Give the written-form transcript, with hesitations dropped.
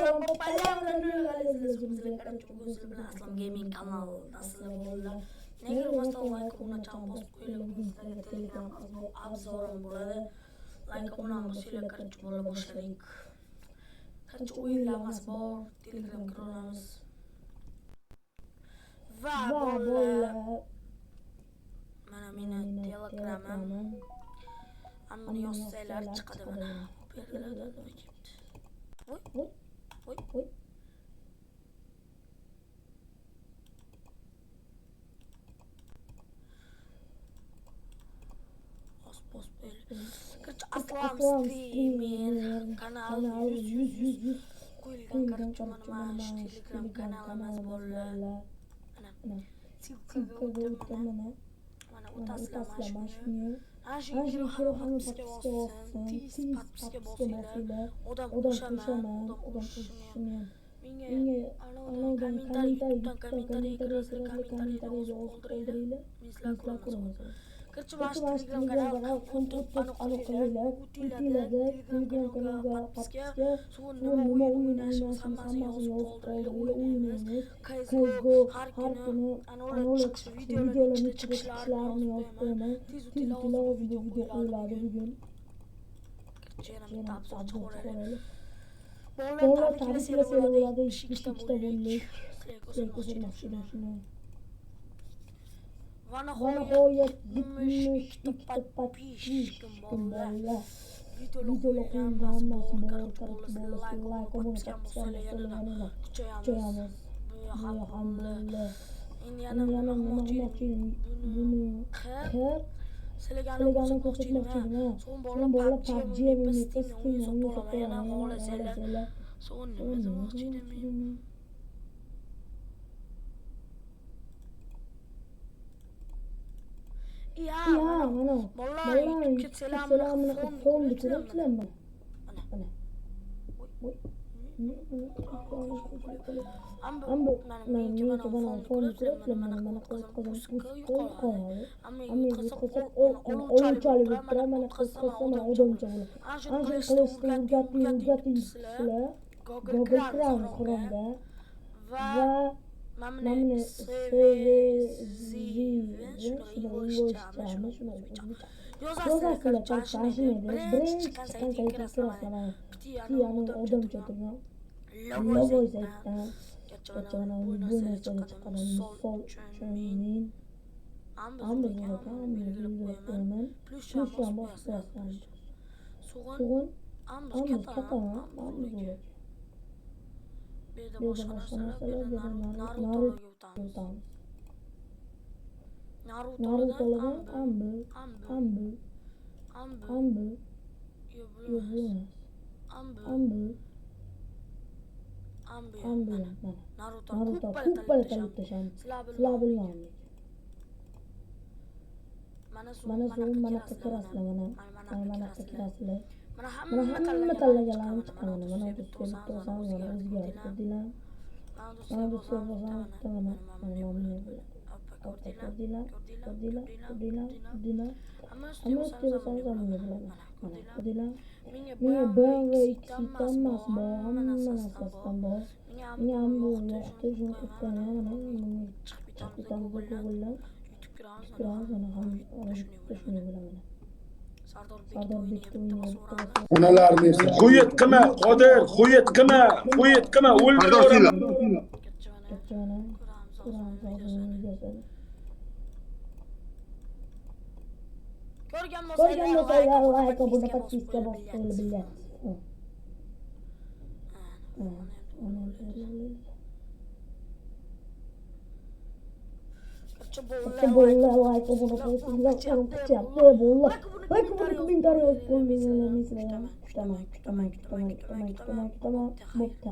Assalomu Aslam Gaming kanalidasizlar bolalar. Nega bilmasdan like o'rnatgan bosib qo'yinglar. Sizlarga Telegram obzorim bo'ladi. Like o'rnatib sizlar kirib bo'la boshladik. Qancha o'yinlarimiz bor, Telegram kanalimiz. Va bolalar mana meni Telegramim. Amma yozsanglar chiqadi mana. Voy. Aslam streamer kanal 100 qo'yilgan mana shu Telegram kanalimiz bolalar. Mana o'tasizlar mana shuni. Ana shu podpiska bossin, tiz podpiska bosinglar. Odam qo'shaman. Menga anavdan kommentariy kirasizlar, kommentariyga yozib qoldiringlar. Men sizlarga ko'raman. Kirchi mana Telegram kanalga aloqalar, utillarda Telegram kanalga podpiska, nima o'ynashimiz hammasini yozib qoldiringlar. O'yinimiz CS:GO har kuni anolar chiqish videolarni chiqishlarini yozib qo'yaman. Tez video qo'yiladi bugun. Kirchi yana bitta abzor chiqaraylik. Bolalar tabriklar bo'ladi, ikkita bo'ldik. Va nihoyat 72 podpishkim bolalar. Videolar hammasi bor, like bo'lsa kuchayamiz. Alhamdulillah. Endi yana nima buni sizlarga ko'rsatmoqchiman. So'ng bolalar PUBG o'ynaymiz, yana xohlasanglar. So'ng nima demoqchi edim? Ya, mana bolalar YouTube selamini fon bitiribsizlarmi? Mana. Ammo men YouTube'dan fon bitiribsizlar, mana qo'yib. Ammo o'lchalik bitirib, mana qo'yib, odamcha bo'ladi. Ana shu qilishni o'rgatinglar. Google Chrome Chrome'da va mamni yozasizlar chanishmaydi. Birinchi chiqqan saytga kirasizlar. Odamcha turgan logo saytdan kachaman bu narsaga chiqqan misol uchun ammo yo'qman plus ham bostirasizlar. So'g'in ammo kataman ammo bu yerda boshqa narsalar Naruto'ga o'tamiz. Naruto'dan Ambu. Naruto kuppal qilib tashlaymiz. Sizlar bilganlik. Mana shu mana kirasizlar, mana kirasizlar. Mana hamma tanlaganlarim chiqqan. Mana bu to'g'risan, mana o'zgarib ketdilar. Mana bu to'g'risan, ko'rdilar. Amma to'g'risan zamonga bilaman. Mana ko'rdilar. Menga bir ikkita emas, hamma narsasidan bor. Menga ham bu yoqdi, shuni qilib mana chiqib ketamiz Google'dan. Mana ham shuni bilaman. Sardor Onalarni esa qo'yit qilma, Qodir, qo'yit qilma, o'ldiraman. Ko'rgan bo'lsanglar like buni podpiska bosing bilasiz. Bolalar like buni qo'yinglar, kutyapti bolalar. Like buni kommentariy yozib qo'yinglar, mislan. Kutaman. Bo'pti,